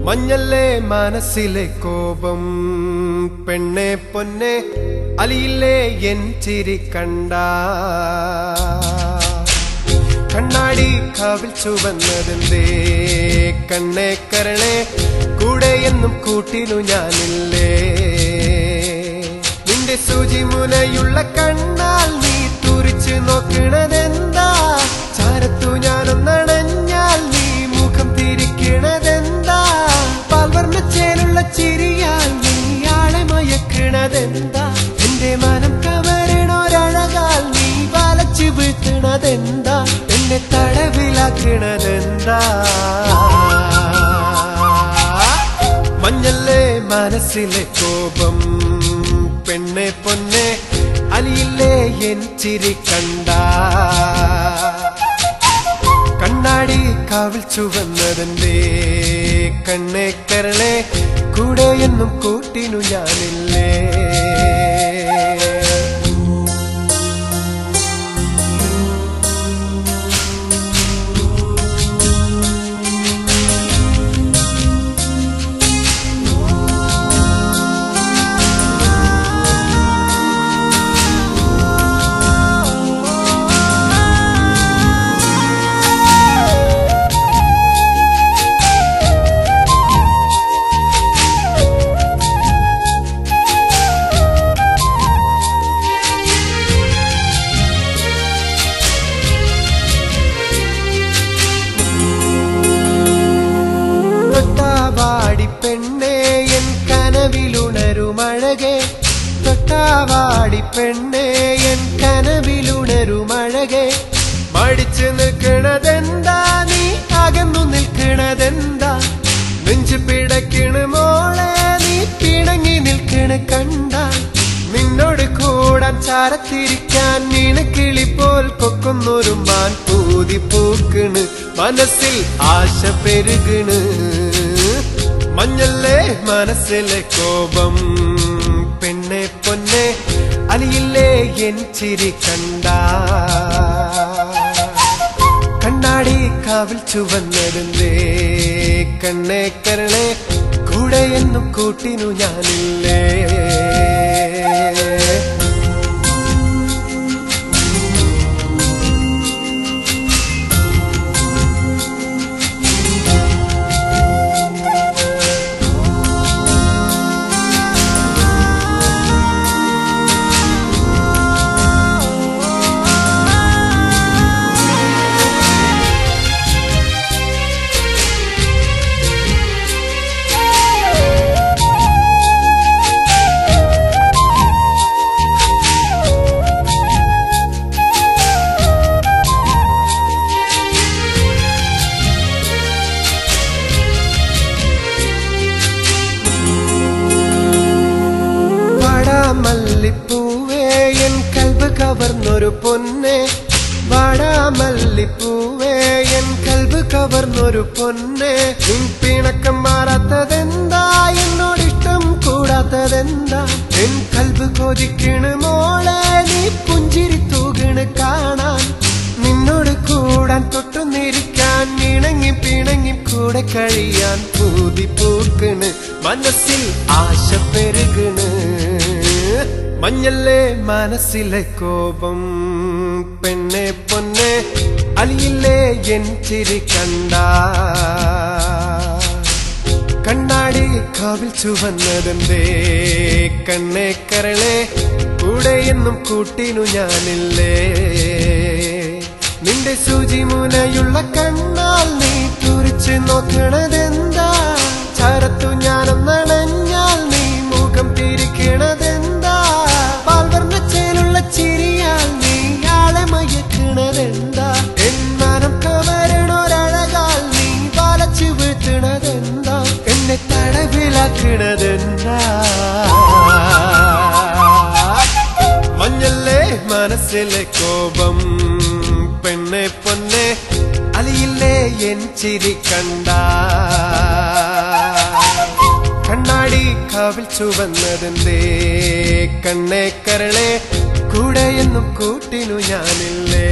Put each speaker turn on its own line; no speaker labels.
മഞ്ഞല്ലേ മനസ്സിലെ കോപം പെണ്ണെ പൊന്നെ അലിയില്ലേ എൻ ചിരി കണ്ട കണ്ണാടി കാവിൽ ചുവന്നതെന്തേ കണ്ണേ കരളെ കൂടെ എന്നും കൂട്ടിനു ഞാനില്ലേ നിന്റെ സൂചി മുനയുള്ള കണ്ണാൽ നീ തുറിച്ചു നോക്കണതെന്താ ചാരത്തു ഞാനൊന്നണഞ്ഞാൽ നീ മുഖം തിരിക്കണതെന്താ പാൽവർണ്ണ ചേലുള്ള ചിരിയാൽ നീ ആളെ മയക്കണതെന്താ എന്റെ മനം കവരണൊരഴകാൽ നീ വലച്ചു വീഴ്ത്തണതെന്താ എന്നെ തടവിലാക്കണതെന്താ മഞ്ഞല്ലേ മനസ്സിലെ കോപം പെണ്ണെ പൊന്നെ അലിയില്ലേ എൻ ചിരി കണ്ട കണ്ണാടി കാവിൽ ചുവന്നതെന്തേ കണ്ണേ കരളെ കൂടെ എന്നും കൂട്ടിനു ഞാനില്ലേ പെണ്ണേ എൻ കനവിലുണരുമഴകെ തൊട്ടാവാടി പെണ്ണേ എൻ കനവിലുണരുമഴകെ മടിച്ചു നിൽക്കണതെന്താ നീ അകന്നു നിൽക്കണതെന്താ നെഞ്ചു പിടക്കണ് മോളെ നീ പിണങ്ങി നിൽക്കണ കണ്ടാൽ നിന്നോട് കൂടാൻ ചാരത്തിരിക്കാൻ നീണക്കിളിപ്പോൽ കൊക്കുന്നൊരുമാൻ പൂതി പൂക്കണ് മനസ്സിൽ ആശ പെരുകണ് മഞ്ഞല്ലേ മനസ്സിലെ കോപം പെണ്ണെ പൊന്നെ അലിയില്ലേ എൻ ചിരി കണ്ട കണ്ണാടി കാവിൽ ചുവന്നതെന്തേ കണ്ണേ കരളെ കൂടെ എന്നും കൂട്ടിനു ഞാനില്ലേ മല്ലിപ്പൂവേ എൻ കൽബ് കവർന്നൊരു പൊന്നെ വാടാമല്ലിപ്പൂവേ എൻ കൽബ് കവർന്നൊരു പൊന്നെ നിൻ പിണക്കം മാറാത്തതെന്താ എന്നോടിഷ്ടം കൂടാത്തതെന്താ എൻ കൽബ് കൊതിക്കണ് മോളെ നീ പുഞ്ചിരി തൂകണ് കാണാൻ നിന്നോട് കൂടാൻ തൊട്ടുന്നിരിക്കാൻ ഇണങ്ങി പിണങ്ങി കൂടെ കഴിയാൻ പൂതി പൂക്കണ് മനസ്സിൽ ആശ പെരുകണ് മഞ്ഞല്ലേ മനസ്സിലെ കോപം പെണ്ണെ പൊന്നെ അലിയില്ലേ എൻ ചിരി കണ്ട കണ്ണാടി കാവിൽ ചുവന്നതെന്തേ കണ്ണേ കരളെ കൂടെ എന്നും കൂട്ടിനു ഞാനില്ലേ നിന്റെ സൂചി മുനയുള്ള കണ്ണാൽ നീ തുറിച്ചു നോക്കണതെന്താ ചാരത്തു ഞാനൊന്നണഞ്ഞാൽ നീ മുഖം തിരിക്കണതെന്താ പാൽവർണ്ണ ചേലുള്ള ചിരിയാൽ നീ ആളെ മയക്കണതെന്താ എൻ മനം കവരണൊരഴകാൽ നീ വലച്ചു വീഴ്ത്തണതെന്താ എന്നെ തടവിലാക്കണതെന്താ മഞ്ഞല്ലേ മനസ്സിലെ കോപം പെണ്ണെ പൊന്നെ അലിയില്ലേ എൻ ചിരി കണ്ട കണ്ണാടി കാവിൽ ചുവന്നതെന്തേ കണ്ണേ കരളെ കൂടെ എന്നും കൂട്ടിനു ഞാനില്ലേ